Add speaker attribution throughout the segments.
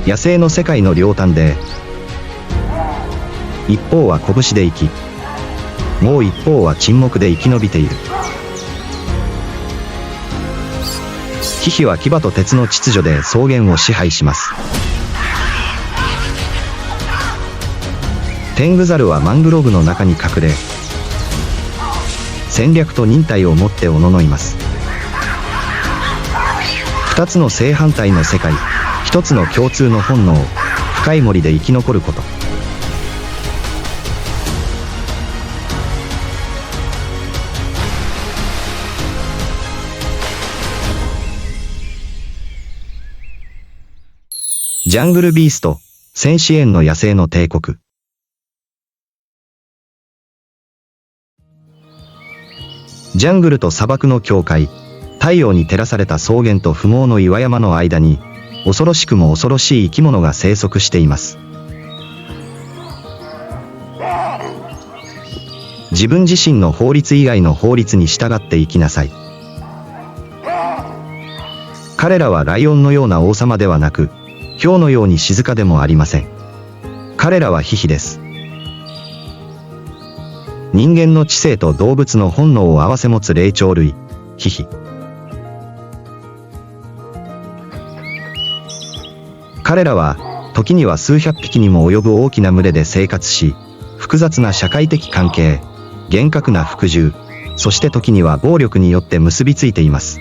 Speaker 1: 野生の世界の両端で、一方は拳で生き、もう一方は沈黙で生き延びている。ヒヒは牙と鉄の秩序で草原を支配します。テングザルはマングローブの中に隠れ、戦略と忍耐をもっておののいます。二つの正反対の世界、一つの共通の本能、深い森で生き残ること。ジャングルビースト、先始猿の野生の帝国。ジャングルと砂漠の境界、太陽に照らされた草原と不毛の岩山の間に、恐ろしくも恐ろしい生き物が生息しています。自分自身の法律以外の法律に従って生きなさい。彼らはライオンのような王様ではなく、ヒョウのように静かでもありません。彼らはヒヒです。人間の知性と動物の本能を併せ持つ霊長類、ヒヒ。彼らは、時には数百匹にも及ぶ大きな群れで生活し、複雑な社会的関係、厳格な服従、そして時には暴力によって結びついています。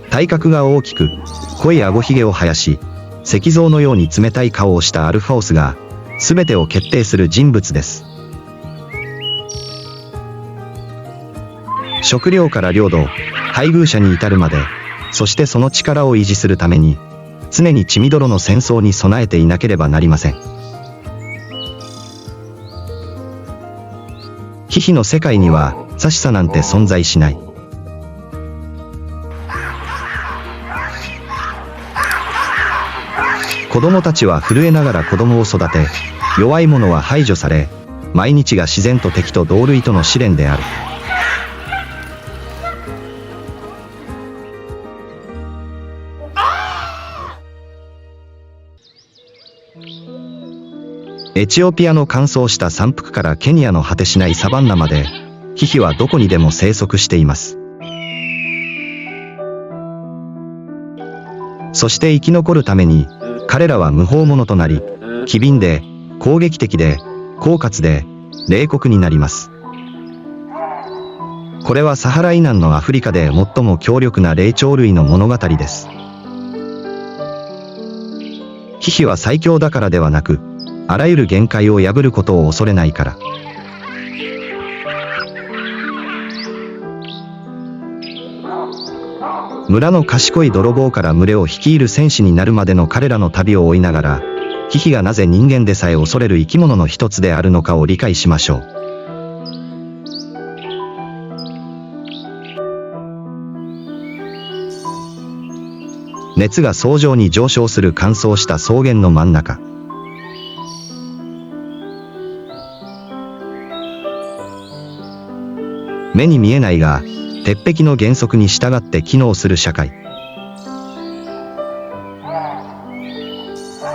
Speaker 1: 体格が大きく、濃い顎ひげを生やし、石像のように冷たい顔をしたアルファオスが、すべてを決定する人物です。食料から領土、配偶者に至るまで、そしてその力を維持するために、常に血みどろの戦争に備えていなければなりません。ヒヒの世界には、優しさなんて存在しない。子供たちは震えながら子供を育て、弱い者は排除され、毎日が自然と敵と同類との試練である。エチオピアの乾燥した山腹からケニアの果てしないサバンナまで、ヒヒはどこにでも生息しています。そして生き残るために、彼らは無法者となり、機敏で、攻撃的で、狡猾で、冷酷になります。これはサハラ以南のアフリカで最も強力な霊長類の物語です。ヒヒは最強だからではなく、あらゆる限界を破ることを恐れないから。村の賢い泥棒から群れを率いる戦士になるまでの彼らの旅を追いながら、ヒヒがなぜ人間でさえ恐れる生き物の一つであるのかを理解しましょう。熱が層状に上昇する乾燥した草原の真ん中。目に見えないが、鉄壁の原則に従って機能する社会。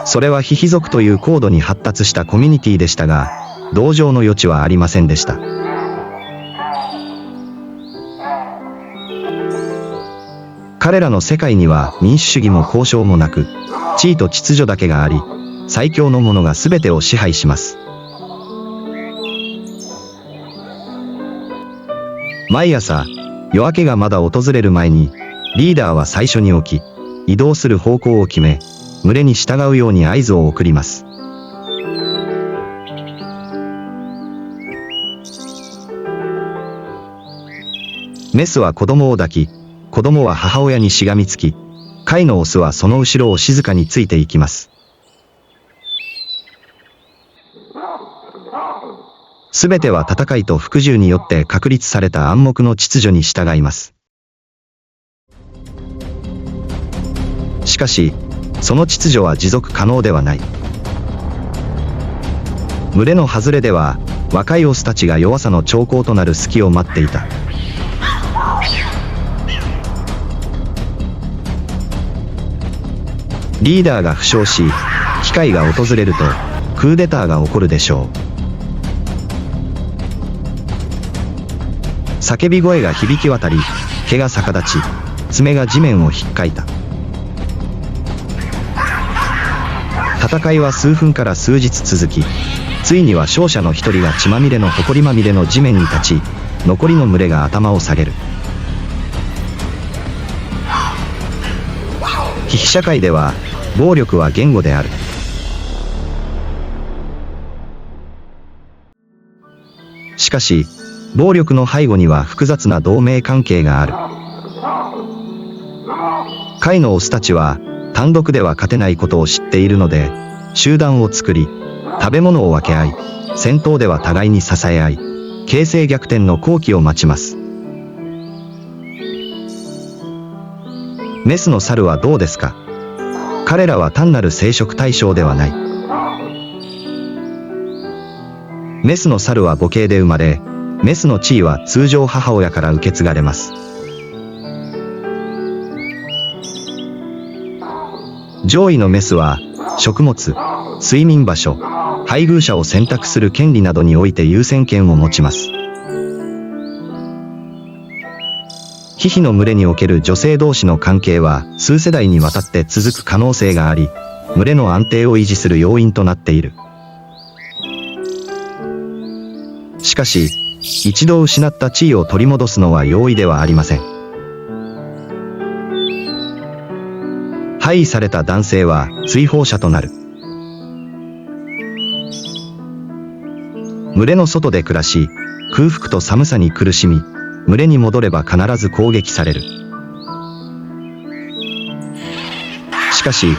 Speaker 1: それはヒヒ族という高度に発達したコミュニティでしたが、同情の余地はありませんでした。彼らの世界には民主主義も交渉もなく、地位と秩序だけがあり、最強の者が全てを支配します。毎朝、夜明けがまだ訪れる前に、リーダーは最初に起き、移動する方向を決め、群れに従うように合図を送ります。メスは子供を抱き、子供は母親にしがみつき、飼いのオスはその後ろを静かについていきます。すべては戦いと服従によって確立された暗黙の秩序に従います。しかし、その秩序は持続可能ではない。群れの外れでは、若いオスたちが弱さの兆候となる隙を待っていた。リーダーが負傷し、機会が訪れると、クーデターが起こるでしょう。叫び声が響き渡り、毛が逆立ち、爪が地面をひっかいた。戦いは数分から数日続き、ついには勝者の一人が血まみれの埃まみれの地面に立ち、残りの群れが頭を下げる。ヒヒ社会では、暴力は言語である。しかし、暴力の背後には複雑な同盟関係がある。会のオスたちは、単独では勝てないことを知っているので、集団を作り、食べ物を分け合い、戦闘では互いに支え合い、形勢逆転の好機を待ちます。メスの猿はどうですか？彼らは単なる生殖対象ではない。メスの猿は母系で生まれ、メスの地位は通常母親から受け継がれます。上位のメスは、食物、睡眠場所、配偶者を選択する権利などにおいて優先権を持ちます。ヒヒの群れにおける女性同士の関係は数世代にわたって続く可能性があり、群れの安定を維持する要因となっている。しかし、一度失った地位を取り戻すのは容易ではありません。廃位された男性は追放者となる。群れの外で暮らし、空腹と寒さに苦しみ、群れに戻れば必ず攻撃される。しかし、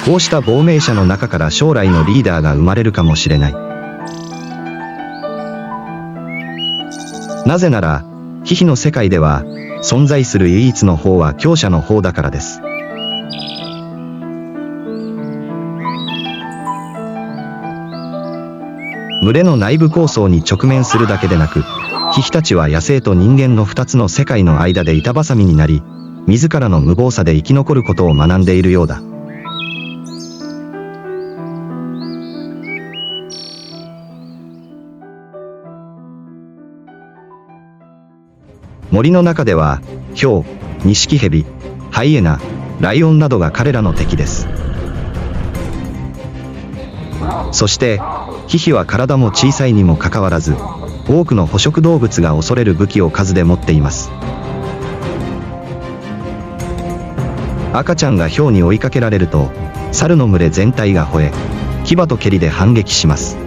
Speaker 1: こうした亡命者の中から将来のリーダーが生まれるかもしれない。なぜなら、ヒヒの世界では、存在する唯一の方は強者の方だからです。群れの内部構想に直面するだけでなく、ヒヒたちは野生と人間の二つの世界の間で板挟みになり、自らの無謀さで生き残ることを学んでいるようだ。森の中では、ヒョウ、ニシキヘビ、ハイエナ、ライオンなどが彼らの敵です。そして、ヒヒは体も小さいにもかかわらず、多くの捕食動物が恐れる武器を数で持っています。赤ちゃんがヒョウに追いかけられると、猿の群れ全体が吠え、牙と蹴りで反撃します。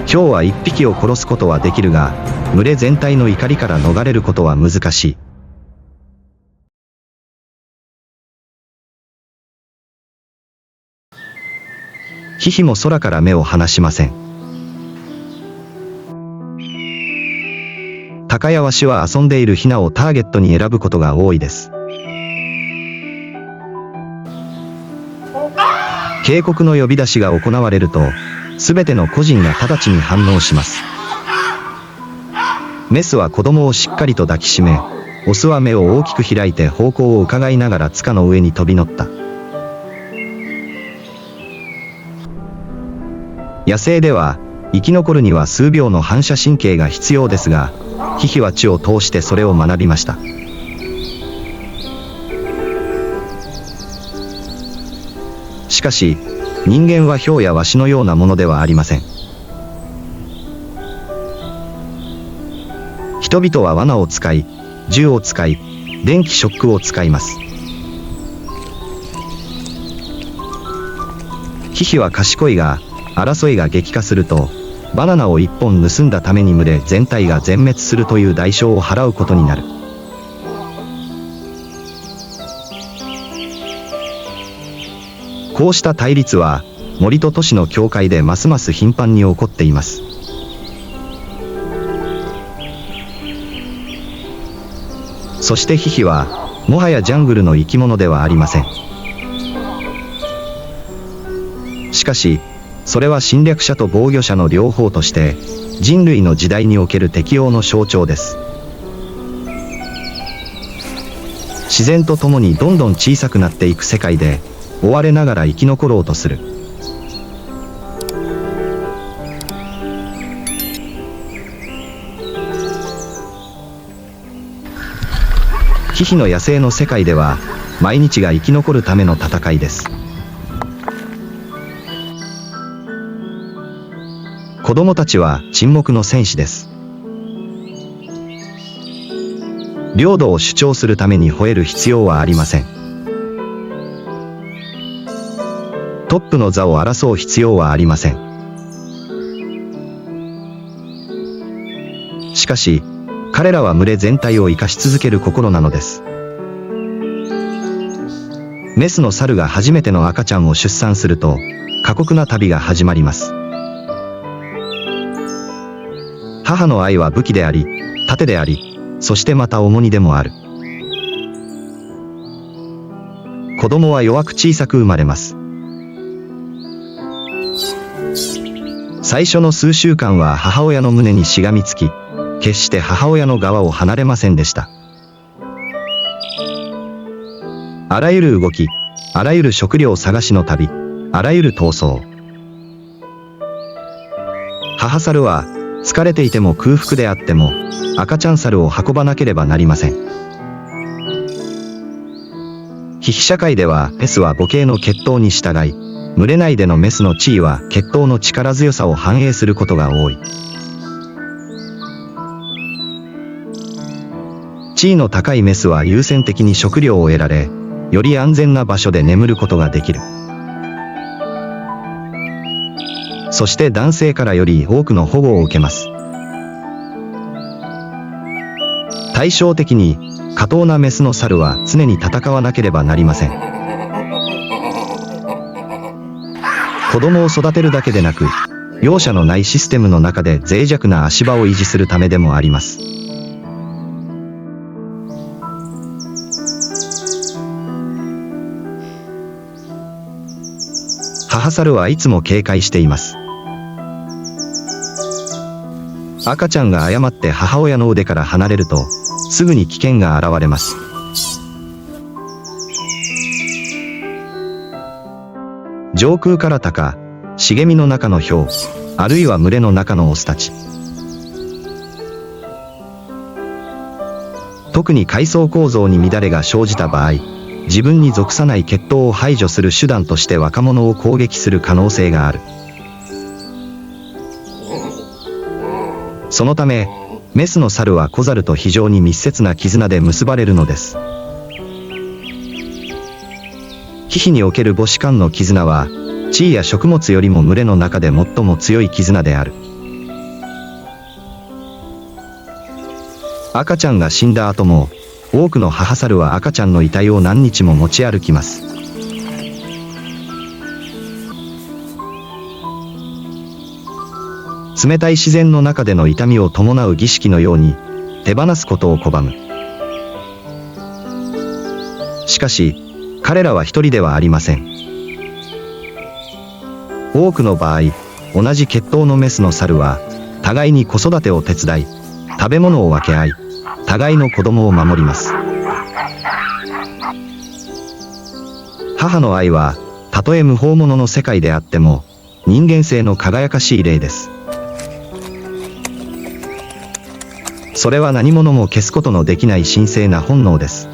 Speaker 1: ヒョウは一匹を殺すことはできるが、群れ全体の怒りから逃れることは難しい。ヒヒも空から目を離しません。タカやワシは遊んでいるヒナをターゲットに選ぶことが多いです。警告の呼び出しが行われると、すべての個人が直ちに反応します。メスは子供をしっかりと抱きしめ、オスは目を大きく開いて方向を伺いながら塚の上に飛び乗った。野生では、生き残るには数秒の反射神経が必要ですが、ヒヒは血を通してそれを学びました。しかし、人間はヒョウやワシのようなものではありません。人々は罠を使い、銃を使い、電気ショックを使います。ヒヒは賢いが、争いが激化すると、バナナを一本盗んだために群れ全体が全滅するという代償を払うことになる。こうした対立は、森と都市の境界でますます頻繁に起こっています。そしてヒヒは、もはやジャングルの生き物ではありません。しかし、それは侵略者と防御者の両方として、人類の時代における適応の象徴です。自然と共にどんどん小さくなっていく世界で、追われながら生き残ろうとする。ヒヒの野生の世界では、毎日が生き残るための戦いです。子供たちは沈黙の戦士です。領土を主張するために吠える必要はありません。トップの座を争う必要はありません。しかし、彼らは群れ全体を生かし続ける心なのです。メスの猿が初めての赤ちゃんを出産すると、過酷な旅が始まります。母の愛は武器であり、盾であり、そしてまた重荷でもある。子供は弱く小さく生まれます。最初の数週間は母親の胸にしがみつき、決して母親の側を離れませんでした。あらゆる動き、あらゆる食料探しの旅、あらゆる闘争。母猿は、疲れていても空腹であっても、赤ちゃん猿を運ばなければなりません。ヒヒ社会では、メスは母系の血統に従い、群れ内でのメスの地位は血統の力強さを反映することが多い。地位の高いメスは優先的に食料を得られ、より安全な場所で眠ることができる。そして男性からより多くの保護を受けます。対照的に、下等なメスの猿は常に戦わなければなりません。子供を育てるだけでなく、容赦のないシステムの中で脆弱な足場を維持するためでもあります。母猿はいつも警戒しています。赤ちゃんが誤って母親の腕から離れると、すぐに危険が現れます。上空から鷹、茂みの中のヒョウ、あるいは群れの中のオスたち。特に階層構造に乱れが生じた場合、自分に属さない血統を排除する手段として若者を攻撃する可能性がある。そのため、メスの猿は子猿と非常に密接な絆で結ばれるのです。ヒヒにおける母子間の絆は、地位や食物よりも群れの中で最も強い絆である。赤ちゃんが死んだ後も、多くの母猿は赤ちゃんの遺体を何日も持ち歩きます。冷たい自然の中での痛みを伴う儀式のように、手放すことを拒む。しかし、彼らは一人ではありません。多くの場合、同じ血統のメスの猿は、互いに子育てを手伝い、食べ物を分け合い、互いの子供を守ります。母の愛は、たとえ無法者の世界であっても、人間性の輝かしい例です。それは何者も消すことのできない神聖な本能です。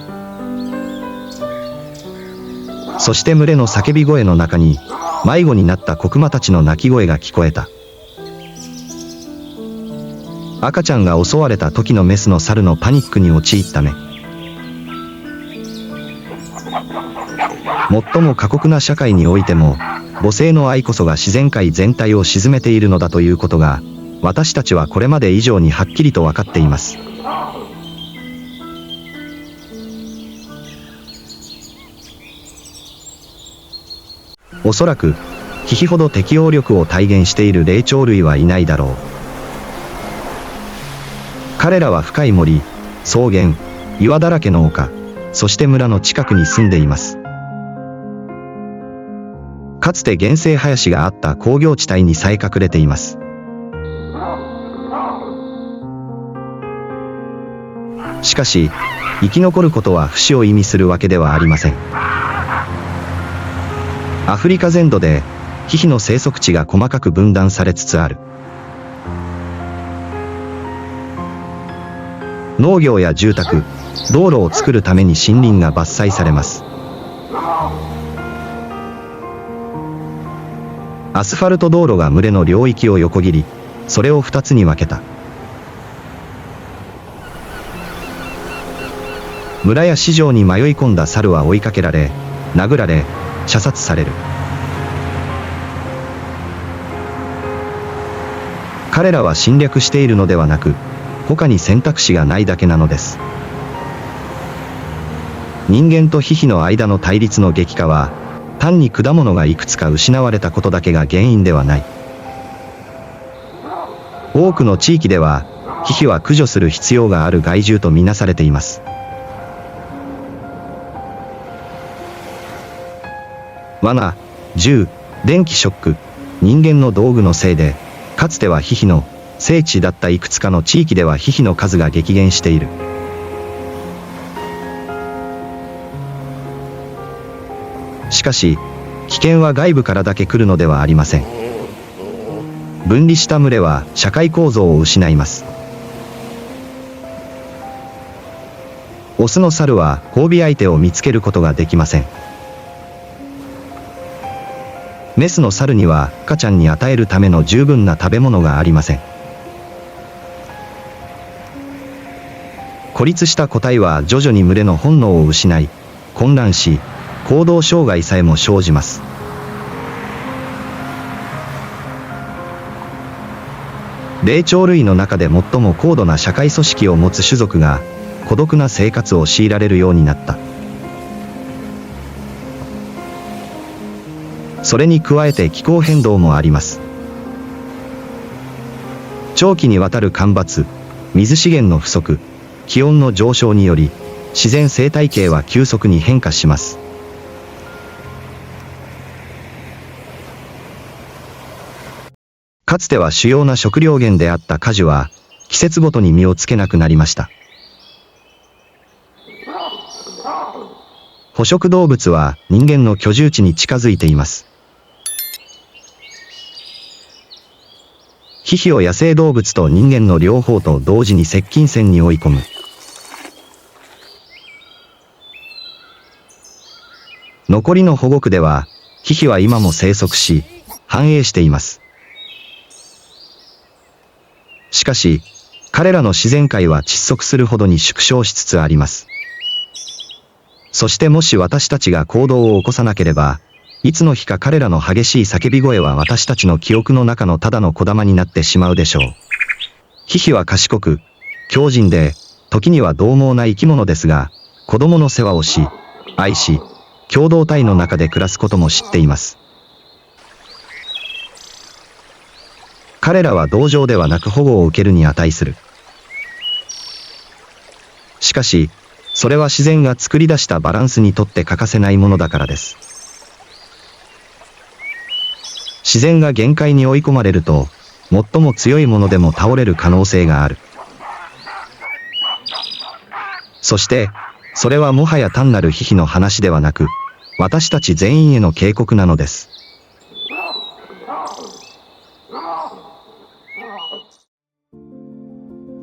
Speaker 1: そして群れの叫び声の中に、迷子になった子熊たちの泣き声が聞こえた。赤ちゃんが襲われた時のメスの猿のパニックに陥った目。最も過酷な社会においても、母性の愛こそが自然界全体を鎮めているのだということが、私たちはこれまで以上にはっきりと分かっています。おそらく、ヒヒほど適応力を体現している霊長類はいないだろう。彼らは深い森、草原、岩だらけの丘、そして村の近くに住んでいます。かつて原生林があった工業地帯にさえ隠れています。しかし、生き残ることは不死を意味するわけではありません。アフリカ全土で、ヒヒの生息地が細かく分断されつつある。農業や住宅、道路を作るために森林が伐採されます。アスファルト道路が群れの領域を横切り、それを2つに分けた。村や市場に迷い込んだ猿は追いかけられ、殴られ、射殺される。彼らは侵略しているのではなく、他に選択肢がないだけなのです。人間とヒヒの間の対立の激化は、単に果物がいくつか失われたことだけが原因ではない。多くの地域では、ヒヒは駆除する必要がある害獣とみなされています。罠、銃、電気ショック、人間の道具のせいで、かつてはヒヒの聖地だったいくつかの地域ではヒヒの数が激減している。しかし、危険は外部からだけ来るのではありません。分離した群れは社会構造を失います。オスの猿は交尾相手を見つけることができません。メスの猿には赤ちゃんに与えるための十分な食べ物がありません。孤立した個体は徐々に群れの本能を失い、混乱し、行動障害さえも生じます。霊長類の中で最も高度な社会組織を持つ種族が、孤独な生活を強いられるようになった。それに加えて気候変動もあります。長期にわたる干ばつ、水資源の不足、気温の上昇により、自然生態系は急速に変化します。かつては主要な食料源であった果樹は、季節ごとに実をつけなくなりました。捕食動物は人間の居住地に近づいています。ヒヒを野生動物と人間の両方と同時に接近戦に追い込む。残りの保護区では、ヒヒは今も生息し、繁栄しています。しかし、彼らの自然界は窒息するほどに縮小しつつあります。そしてもし私たちが行動を起こさなければ、いつの日か彼らの激しい叫び声は私たちの記憶の中のただの小玉になってしまうでしょう。ヒヒは賢く、強靭で、時には獰猛な生き物ですが、子供の世話をし、愛し、共同体の中で暮らすことも知っています。彼らは同情ではなく保護を受けるに値する。しかし、それは自然が作り出したバランスにとって欠かせないものだからです。自然が限界に追い込まれると、最も強いものでも倒れる可能性がある。そして、それはもはや単なるヒヒの話ではなく、私たち全員への警告なのです。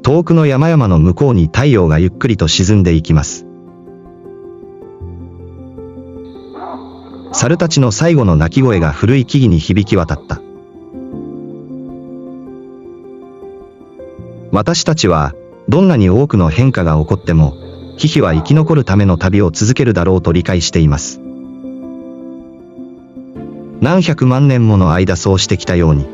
Speaker 1: 遠くの山々の向こうに太陽がゆっくりと沈んでいきます。猿たちの最後の鳴き声が古い木々に響き渡った。私たちは、どんなに多くの変化が起こっても、ヒヒは生き残るための旅を続けるだろうと理解しています。何百万年もの間そうしてきたように。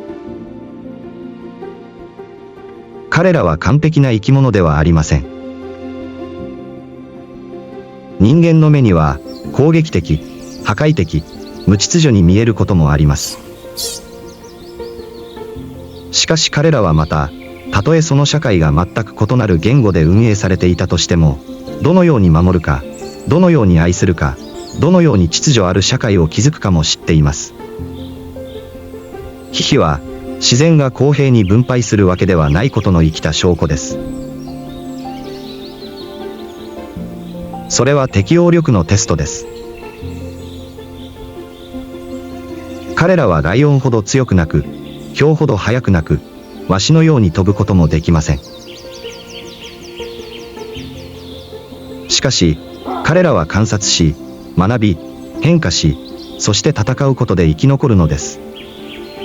Speaker 1: 彼らは完璧な生き物ではありません。人間の目には、攻撃的、破壊的、無秩序に見えることもあります。しかし彼らはまた、たとえその社会が全く異なる言語で運営されていたとしても、どのように守るか、どのように愛するか、どのように秩序ある社会を築くかも知っています。ヒヒは、自然が公平に分配するわけではないことの生きた証拠です。それは適応力のテストです。彼らはライオンほど強くなく、ヒョウほど速くなく、ワシのように飛ぶこともできません。しかし、彼らは観察し、学び、変化し、そして戦うことで生き残るのです。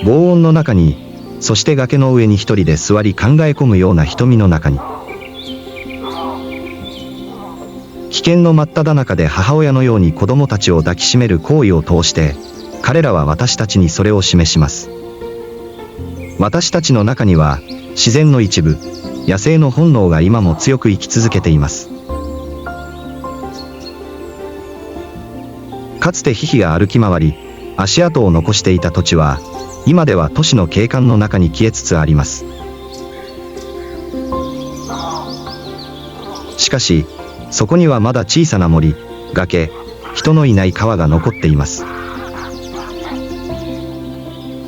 Speaker 1: 轟音の中に、そして崖の上に一人で座り考え込むような瞳の中に。危険の真っ只中で母親のように子供たちを抱きしめる行為を通して、彼らは私たちにそれを示します。私たちの中には、自然の一部、野生の本能が今も強く生き続けています。かつてヒヒが歩き回り、足跡を残していた土地は、今では都市の景観の中に消えつつあります。しかし、そこにはまだ小さな森、崖、人のいない川が残っています。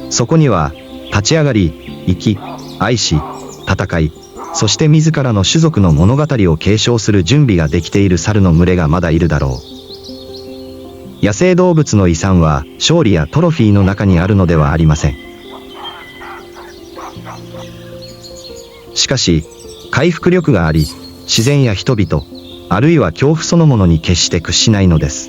Speaker 1: そこには、立ち上がり、生き、愛し、戦い、そして自らの種族の物語を継承する準備ができている猿の群れがまだいるだろう。野生動物の遺産は勝利やトロフィーの中にあるのではありません。しかし、回復力があり、自然や人々、あるいは恐怖そのものに決して屈しないのです。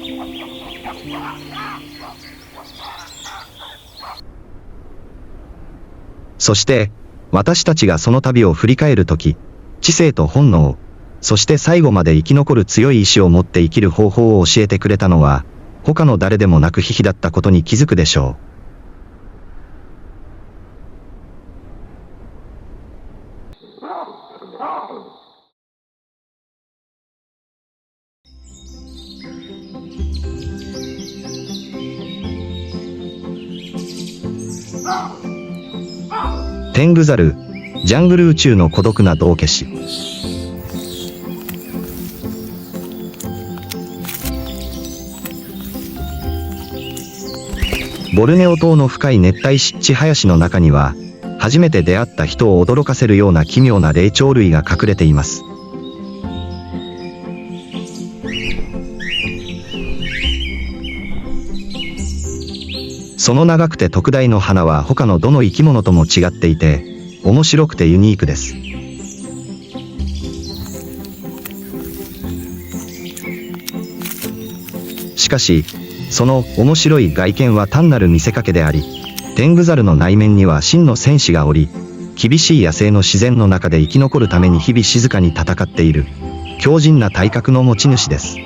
Speaker 1: そして、私たちがその旅を振り返るとき、知性と本能、そして最後まで生き残る強い意志を持って生きる方法を教えてくれたのは、他の誰でもなくヒヒだったことに気づくでしょう。テングザル、ジャングル宇宙の孤独な道化師。ボルネオ島の深い熱帯湿地林の中には、初めて出会った人を驚かせるような奇妙な霊長類が隠れています。その長くて特大の花は他のどの生き物とも違っていて、面白くてユニークです。しかし、その面白い外見は単なる見せかけであり、テングザルの内面には真の戦士がおり、厳しい野生の自然の中で生き残るために日々静かに戦っている、強靭な体格の持ち主です。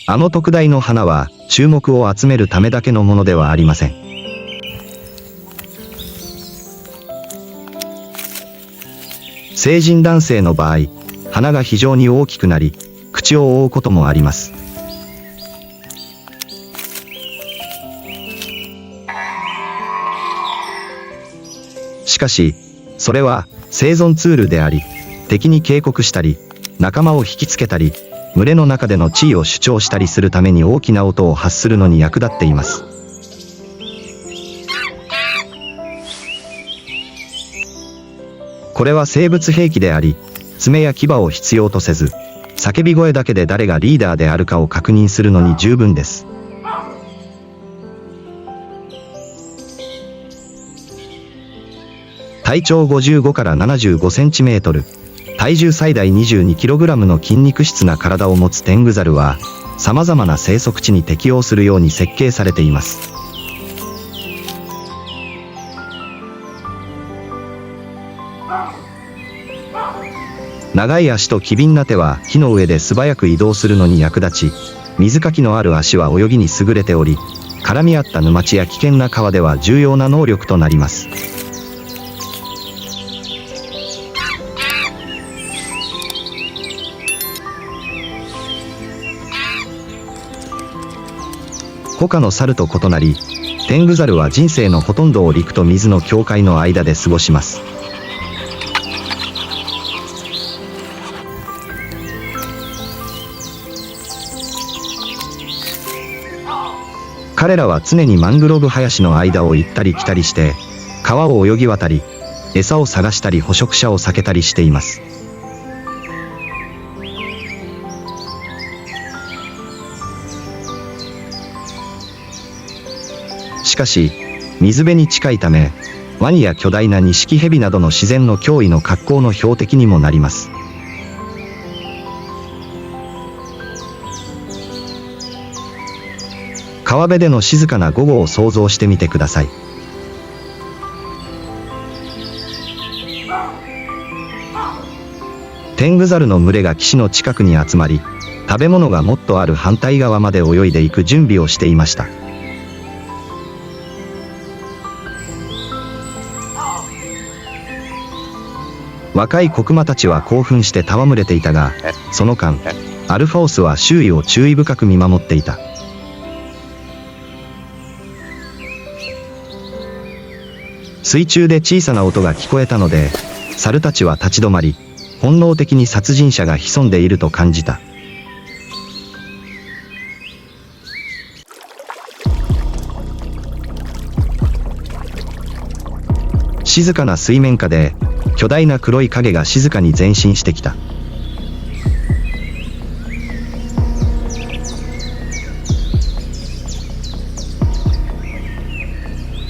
Speaker 1: あの特大の花は注目を集めるためだけのものではありません。成人男性の場合、鼻が非常に大きくなり、口を覆うこともあります。しかし、それは生存ツールであり、敵に警告したり、仲間を引きつけたり、群れの中での地位を主張したりするために大きな音を発するのに役立っています。これは生物兵器であり、爪や牙を必要とせず、叫び声だけで誰がリーダーであるかを確認するのに十分です。体長55から75センチメートル、体重最大22キログラムの筋肉質な体を持つテングザルは、様々な生息地に適応するように設計されています。長い足と機敏な手は木の上で素早く移動するのに役立ち、水かきのある足は泳ぎに優れており、絡み合った沼地や危険な川では重要な能力となります。他の猿と異なり、テングザルは人生のほとんどを陸と水の境界の間で過ごします。彼らは常にマングローブ林の間を行ったり来たりして、川を泳ぎ渡り、餌を探したり捕食者を避けたりしています。かし、水辺に近いため、ワニや巨大なニシキヘビなどの自然の脅威の格好の標的にもなります。川辺での静かな午後を想像してみてください。テングザルの群れが岸の近くに集まり、食べ物がもっとある反対側まで泳いでいく準備をしていました。若い子熊たちは興奮して戯れていたが、その間、アルファオスは周囲を注意深く見守っていた。水中で小さな音が聞こえたので、猿たちは立ち止まり、本能的に殺人者が潜んでいると感じた。静かな水面下で、巨大な黒い影が静かに前進してきた。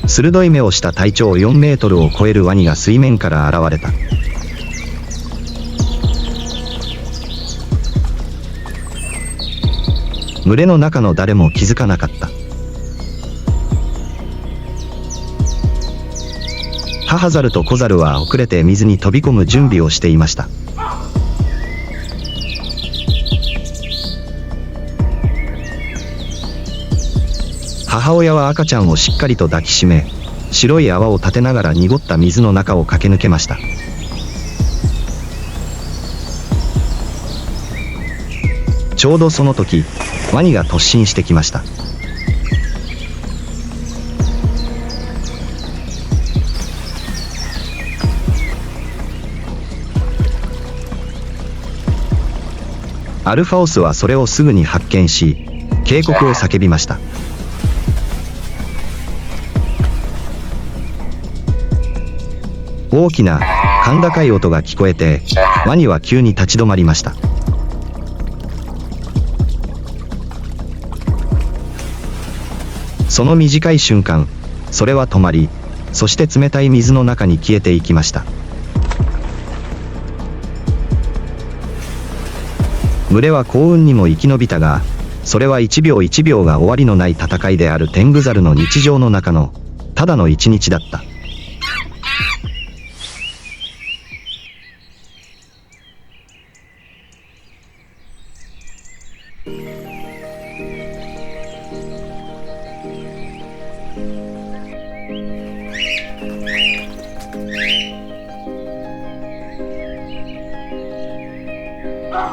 Speaker 1: 鋭い目をした体長4メートルを超えるワニが水面から現れた。群れの中の誰も気づかなかった。母ザルと子ザルは遅れて水に飛び込む準備をしていました。母親は赤ちゃんをしっかりと抱きしめ、白い泡を立てながら濁った水の中を駆け抜けました。ちょうどその時、ワニが突進してきました。アルファオスはそれをすぐに発見し、警告を叫びました。大きな、甲高い音が聞こえて、ワニは急に立ち止まりました。その短い瞬間、それは止まり、そして冷たい水の中に消えていきました。群れは幸運にも生き延びたが、それは一秒一秒が終わりのない戦いであるテングザルの日常の中の、ただの一日だった。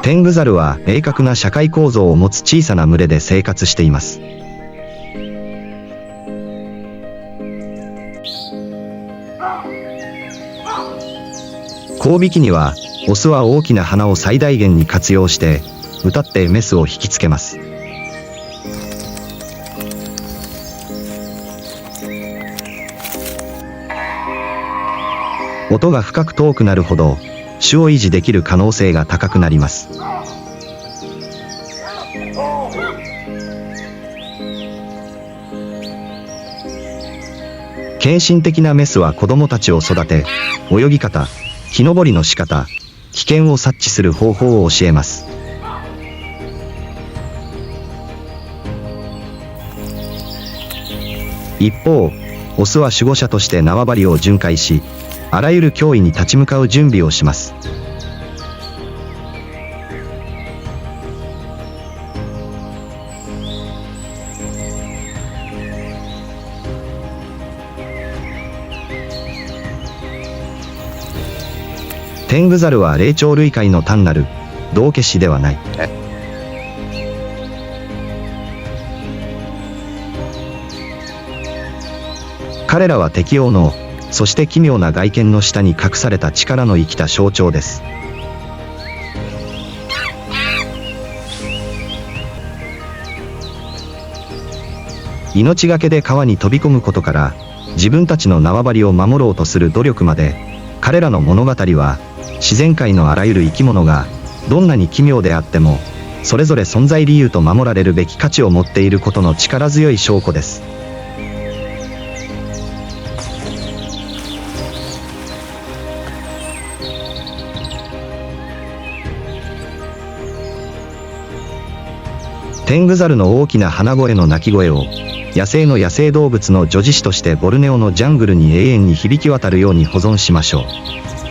Speaker 1: テングザルは明確な社会構造を持つ小さな群れで生活しています。交尾期には、オスは大きな花を最大限に活用して、歌ってメスを引きつけます。音が深く遠くなるほど、種を維持できる可能性が高くなります。献身的なメスは子供たちを育て、泳ぎ方、木登りの仕方、危険を察知する方法を教えます。一方、オスは守護者として縄張りを巡回し、あらゆる脅威に立ち向かう準備をします。テングザルは霊長類界の単なる道化師ではない。彼らは適応のそして奇妙な外見の下に隠された力の生きた象徴です。命がけで川に飛び込むことから、自分たちの縄張りを守ろうとする努力まで、彼らの物語は、自然界のあらゆる生き物が、どんなに奇妙であっても、それぞれ存在理由と守られるべき価値を持っていることの力強い証拠です。テングザルの大きな鼻声の鳴き声を、野生の野生動物の女児種としてボルネオのジャングルに永遠に響き渡るように保存しましょう。